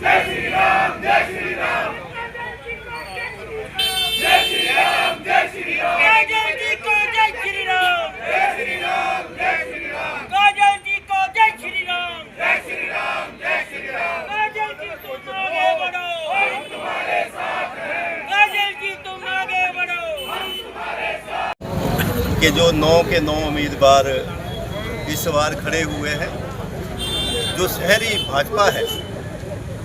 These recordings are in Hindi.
जय श्री राम, जय श्री राम, जय श्री राम, जय श्री राम, काजल जी को जय श्री राम, जय श्री राम, जय श्री राम, काजल जी को जय श्री राम, जय श्री राम, जय श्री राम। काजल जी तुम आगे बढ़ो, हम तुम्हारे साथ हैं, काजल जी तुम आगे बढ़ो। हम तुम्हारे साथ। कि जो 9 के 9 उम्मीदवार इस बार खड़े हुए हैं, जो शहरी भाजपा है,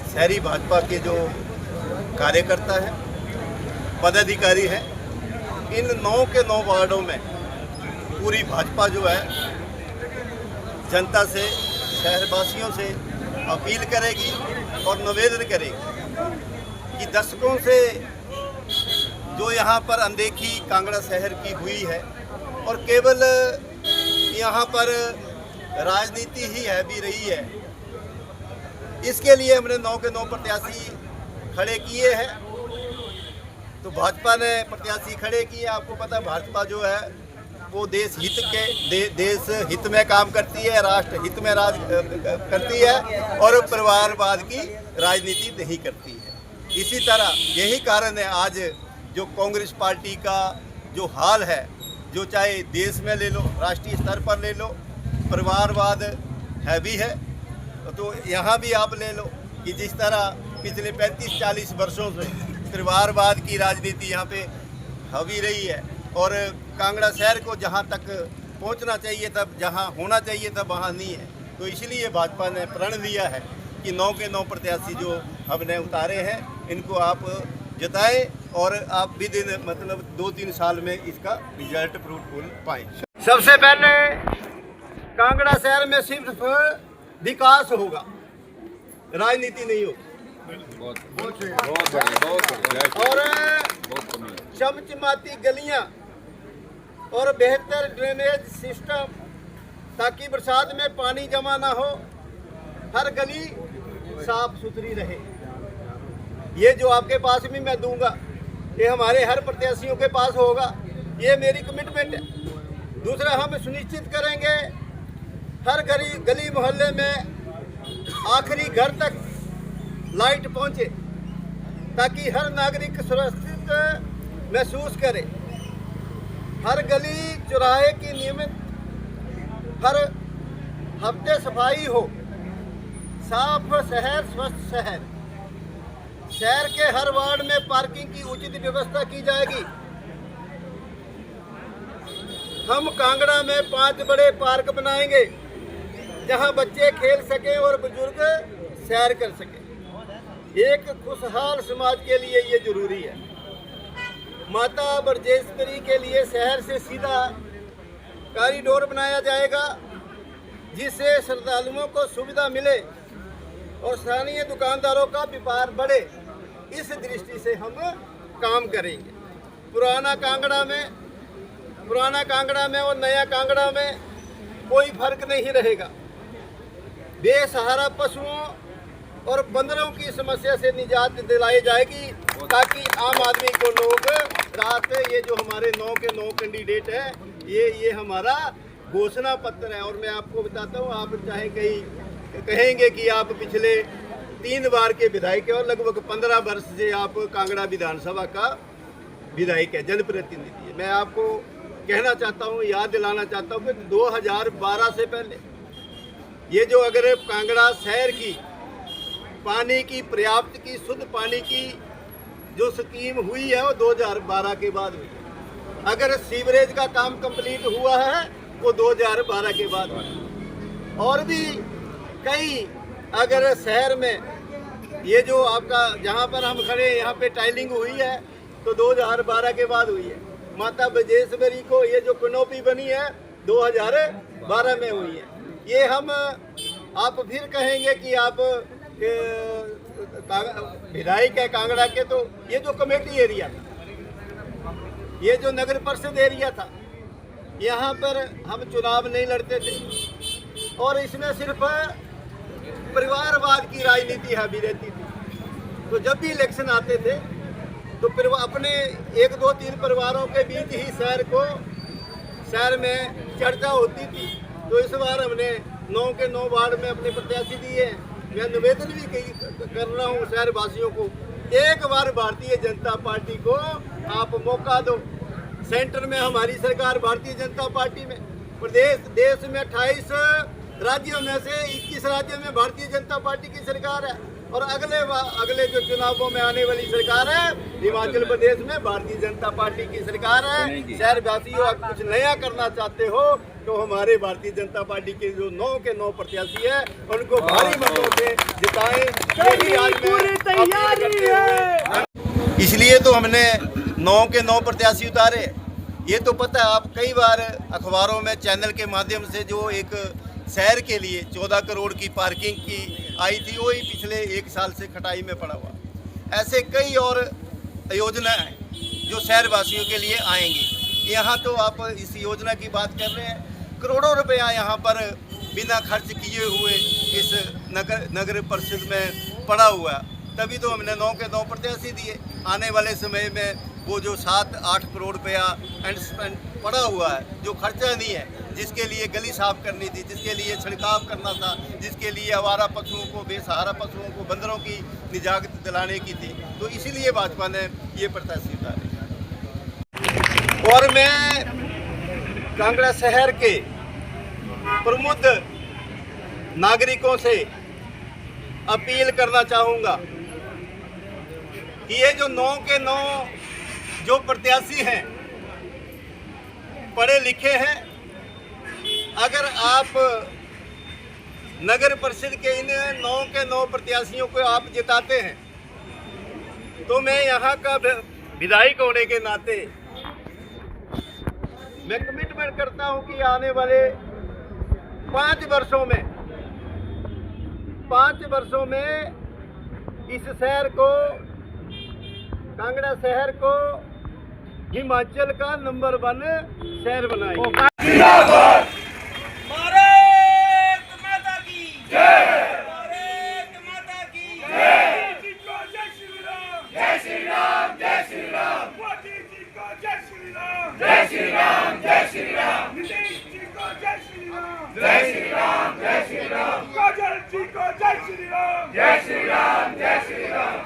शहरी भाजपा के जो कार्यकर्ता हैं, पदाधिकारी हैं, इन 9 के 9 वार्डों में पूरी भाजपा जो है जनता से, शहरवासियों से अपील करेगी और निवेदन करेगी कि दशकों से जो यहाँ पर अनदेखी कांगड़ा शहर की हुई है और केवल यहाँ पर राजनीति ही है भी रही है, इसके लिए हमने 9 के 9 प्रत्याशी खड़े किए हैं। तो भाजपा ने प्रत्याशी खड़े किए। आपको पता भाजपा जो है वो देश हित में काम करती है, राष्ट्र हित में राज करती है और परिवारवाद की राजनीति नहीं करती है। इसी तरह यही कारण है आज जो कांग्रेस पार्टी का जो हाल है, जो चाहे देश में ले लो, राष्ट्रीय स्तर पर ले लो, परिवारवाद है भी है, तो यहाँ भी आप ले लो कि जिस तरह पिछले 35-40 वर्षों से परिवारवाद की राजनीति यहाँ पे हावी रही है और कांगड़ा शहर को जहाँ तक पहुँचना चाहिए तब, जहाँ होना चाहिए तब वहाँ नहीं है। तो इसलिए भाजपा ने प्रण लिया है कि 9 के 9 प्रत्याशी जो हमने उतारे हैं, इनको आप जताएं और आप भी दिन मतलब 2-3 साल में इसका रिजल्ट फ्रूटफुल पाएं। सबसे पहले कांगड़ा शहर में सिर्फ विकास होगा, राजनीति नहीं होगी। और चमचमाती गलियां और बेहतर ड्रेनेज सिस्टम, ताकि बरसात में पानी जमा ना हो, हर गली साफ सुथरी रहे। ये जो आपके पास भी मैं दूंगा, ये हमारे हर प्रत्याशियों के पास होगा, ये मेरी कमिटमेंट है। दूसरा, हम सुनिश्चित करेंगे हर गली मोहल्ले में आखिरी घर तक लाइट पहुंचे, ताकि हर नागरिक सुरक्षित महसूस करे। हर गली चौराहे की नियमित हर हफ्ते सफाई हो, साफ शहर स्वस्थ शहर। शहर के हर वार्ड में पार्किंग की उचित व्यवस्था की जाएगी। हम कांगड़ा में 5 बड़े पार्क बनाएंगे जहां बच्चे खेल सकें और बुजुर्ग सैर कर सकें। एक खुशहाल समाज के लिए ये जरूरी है। माता बरजेश्वरी के लिए शहर से सीधा कॉरिडोर बनाया जाएगा, जिससे श्रद्धालुओं को सुविधा मिले और स्थानीय दुकानदारों का व्यापार बढ़े। इस दृष्टि से हम काम करेंगे। पुराना कांगड़ा में और नया कांगड़ा में कोई फर्क नहीं रहेगा। बेसहारा पशुओं और बंदरों की समस्या से निजात दिलाई जाएगी, ताकि आम आदमी को लोग रात, ये जो हमारे 9 के 9 कैंडिडेट हैं, ये हमारा घोषणा पत्र है। और मैं आपको बताता हूँ, आप चाहे कहीं कहेंगे कि आप पिछले 3 बार के विधायक हैं और लगभग 15 वर्ष से आप कांगड़ा विधानसभा का विधायक है, जनप्रतिनिधि है। मैं आपको कहना चाहता हूँ, याद दिलाना चाहता हूँ कि 2012 से पहले ये जो अगर कांगड़ा शहर की पानी की पर्याप्त की शुद्ध पानी की जो स्कीम हुई है वो 2012 के बाद हुई है। अगर सीवरेज का काम कंप्लीट हुआ है वो 2012 के बाद हुआ है। और भी कई, अगर शहर में ये जो आपका जहाँ पर हम खड़े यहाँ पे टाइलिंग हुई है तो 2012 के बाद हुई है। माता बजेश्वरी को ये जो कनोपी बनी है 2012 में हुई है। ये हम आप फिर कहेंगे कि आप विधायक है कांगड़ा के, तो ये जो कमेटी एरिया था, ये जो नगर परिषद एरिया था, यहाँ पर हम चुनाव नहीं लड़ते थे और इसमें सिर्फ परिवारवाद की राजनीति हावी रहती थी। तो जब भी इलेक्शन आते थे तो अपने 1, 2, 3 परिवारों के बीच ही शहर में चर्चा होती थी। तो इस बार हमने 9 के 9 वार्ड में अपने प्रत्याशी दिए हैं। मैं निवेदन भी कर रहा हूँ शहर वासियों को, एक बार भारतीय जनता पार्टी को आप मौका दो। सेंटर में हमारी सरकार भारतीय जनता पार्टी में, प्रदेश देश में 28 राज्यों में से 21 राज्यों में भारतीय जनता पार्टी की सरकार है, और अगले जो चुनावों में आने वाली सरकार है हिमाचल प्रदेश में भारतीय जनता पार्टी की सरकार है। शहर वासियों, आप कुछ नया करना चाहते हो तो हमारे भारतीय जनता पार्टी के जो 9 के 9 प्रत्याशी है उनको भारी मतों से जिताएं। यही आज पूरी तैयारी है। इसलिए तो हमने 9 के 9 प्रत्याशी उतारे। ये तो पता है, आप कई बार अखबारों में चैनल के माध्यम से जो एक शहर के लिए 14 करोड़ की पार्किंग की आई थी, वही पिछले 1 साल से खटाई में पड़ा हुआ। ऐसे कई और योजनाएं हैं जो शहर वासियों के लिए आएंगी। यहाँ तो आप इस योजना की बात कर रहे हैं, करोड़ों रुपया यहाँ पर बिना खर्च किए हुए इस नगर परिषद में पड़ा हुआ। तभी तो हमने 9 के 9 प्रत्याशी दिए। आने वाले समय में वो जो 7-8 करोड़ रुपया एंड स्पेंड पड़ा हुआ है, जो खर्चा नहीं है, जिसके लिए गली साफ करनी थी, जिसके लिए छिड़काव करना था, जिसके लिए आवारा पशुओं को, बेसहारा पशुओं को, बंदरों की निजात दिलाने की थी, तो इसीलिए भाजपा ने ये प्रत्याशी उतारे। और मैं कांगड़ा शहर के प्रमुख नागरिकों से अपील करना चाहूँगा कि ये जो 9 के 9 जो प्रत्याशी हैं पढ़े लिखे हैं, अगर आप नगर परिषद के इन 9 के 9 प्रत्याशियों को आप जिताते हैं तो मैं यहाँ का विधायक होने के नाते मैं कमिटमेंट करता हूँ कि आने वाले 5 वर्षों में इस शहर को, कांगड़ा शहर को हिमाचल का नंबर 1 शहर बनाएंगे। भारत माता की जय, भारत माता की जय। मोदी जी को जय श्री राम, जय श्री राम, जय श्री राम। मोदी जी को जय श्री राम, जय श्री राम, जय श्री राम। नीतीश जी को जय श्री राम, जय श्री राम, जय श्री राम। काजल जी को जय श्री राम, जय श्री राम, जय श्री राम।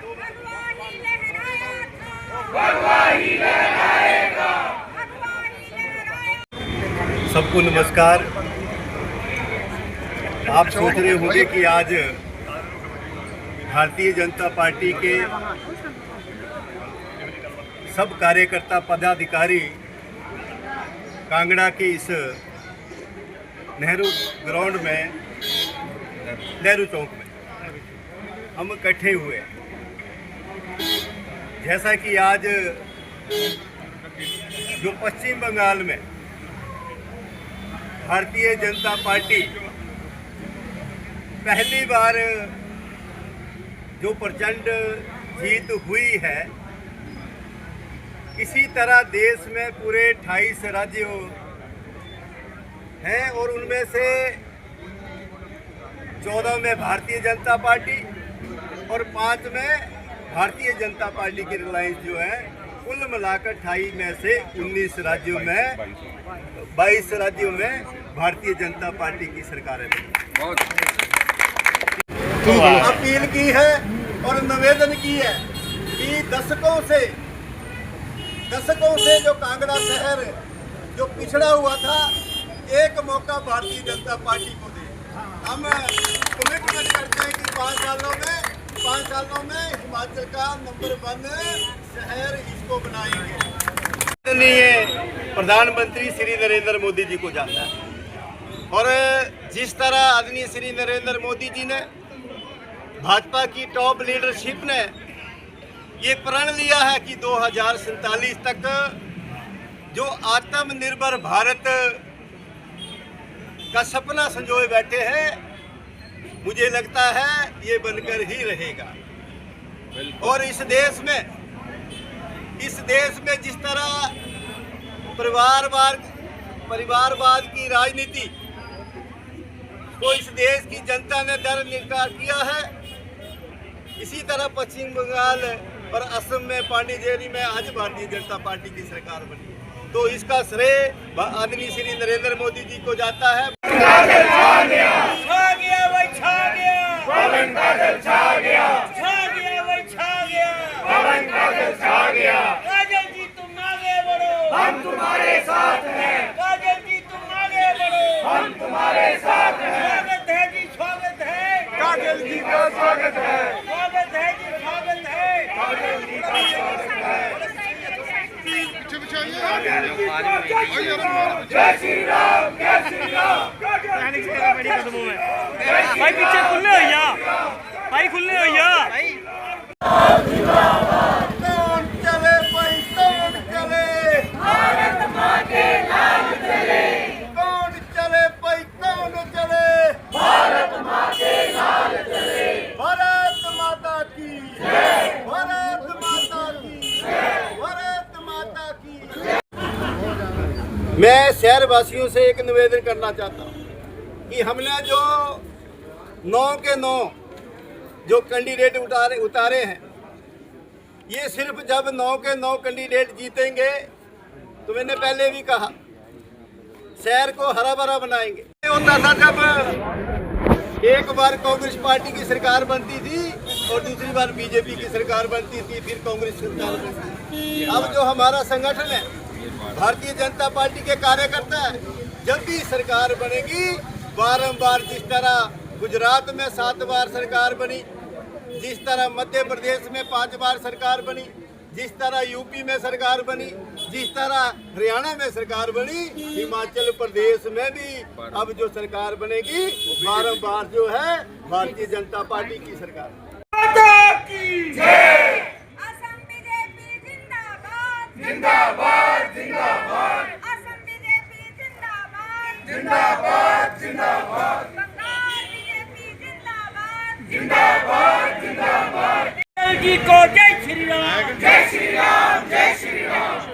भगवा ही लहराएगा। सबको नमस्कार। आप सोच रहे होंगे कि आज भारतीय जनता पार्टी के सब कार्यकर्ता पदाधिकारी कांगड़ा के इस नेहरू ग्राउंड में, नेहरू चौक में हम इकट्ठे हुए हैं। जैसा कि आज जो पश्चिम बंगाल में भारतीय जनता पार्टी पहली बार जो प्रचंड जीत हुई है, इसी तरह देश में पूरे 28 राज्य हैं और उनमें से 14 में भारतीय जनता पार्टी और 5 में भारतीय जनता पार्टी की रिलायंस जो है, कुल मिलाकर 28 में से 19 राज्यों में, 22 राज्यों में भारतीय जनता पार्टी की सरकार है। अपील की है और निवेदन की है कि दशकों से जो कांगड़ा शहर जो पिछड़ा हुआ था, एक मौका भारतीय जनता पार्टी को दे। हम कमिटमेंट करते हैं कि 5 सालों में हिमाचल का नंबर 1 शहर इसको बनाएंगे। प्रधानमंत्री श्री नरेंद्र मोदी जी को जाता है, और जिस तरह आदरणीय श्री नरेंद्र मोदी जी ने, भाजपा की टॉप लीडरशिप ने ये प्रण लिया है कि 2047 तक जो आत्मनिर्भर भारत का सपना संजोए बैठे हैं, मुझे लगता है ये बनकर ही रहेगा। और इस देश में जिस तरह परिवारवाद की राजनीति को इस देश की जनता ने दर निकार किया है, इसी तरह पश्चिम बंगाल और असम में, पांडिचेरी में आज भारतीय जनता पार्टी की सरकार बनी। तो इसका श्रेय आदरणीय श्री नरेंद्र मोदी जी को जाता है। छा गया भाई, छा गया। पवन बादल छा गया भाई छा गया पवन बादल छा गया काजल जी तुम आगे बढ़ो हम तुम्हारे साथ हैं काजल जी तुम आगे बढ़ो हम तुम्हारे साथ हैं स्वागत है जी स्वागत है काजल जी का स्वागत है स्वागत है जी स्वागत है काजल जी का स्वागत है जय श्री राम जय श्री राम भाई पीछे खुले हो या भाई खुले हो या कौन चले भाई कौन चले भारत माँ के लाल चले कौन चले भाई कौन चले भारत माँ के लाल चले भारत माता की भारत माता की भारत माता की मैं शहर वासियों से एक निवेदन करना चाहता हूँ कि हमने जो 9 के 9 जो कैंडिडेट उतारे हैं, ये सिर्फ जब 9 के 9 कैंडिडेट जीतेंगे तो मैंने पहले भी कहा शहर को हरा भरा बनाएंगे। ये होता था जब एक बार कांग्रेस पार्टी की सरकार बनती थी और दूसरी बार बीजेपी की सरकार बनती थी, फिर कांग्रेस सरकार बनती थी। अब जो हमारा संगठन है भारतीय जनता पार्टी के कार्यकर्ता है, जब भी सरकार बनेगी बारंबार जिस तरह गुजरात में 7 बार सरकार बनी, जिस तरह मध्य प्रदेश में 5 बार सरकार बनी, जिस तरह यूपी में सरकार बनी, जिस तरह हरियाणा में सरकार बनी, हिमाचल प्रदेश में भी अब जो सरकार बनेगी बारंबार जो है भारतीय जनता पार्टी की सरकार। माता की जय असम बीजेपी जिंदाबाद जिंदाबाद जिंदाबाद असम बीजेपी जिंदाबाद जिंदाबाद जिंदाबाद बंगाल बीजेपी जिंदाबाद जिंदाबाद जिंदाबाद काजल जी को जय श्री राम जय श्री राम जय श्री राम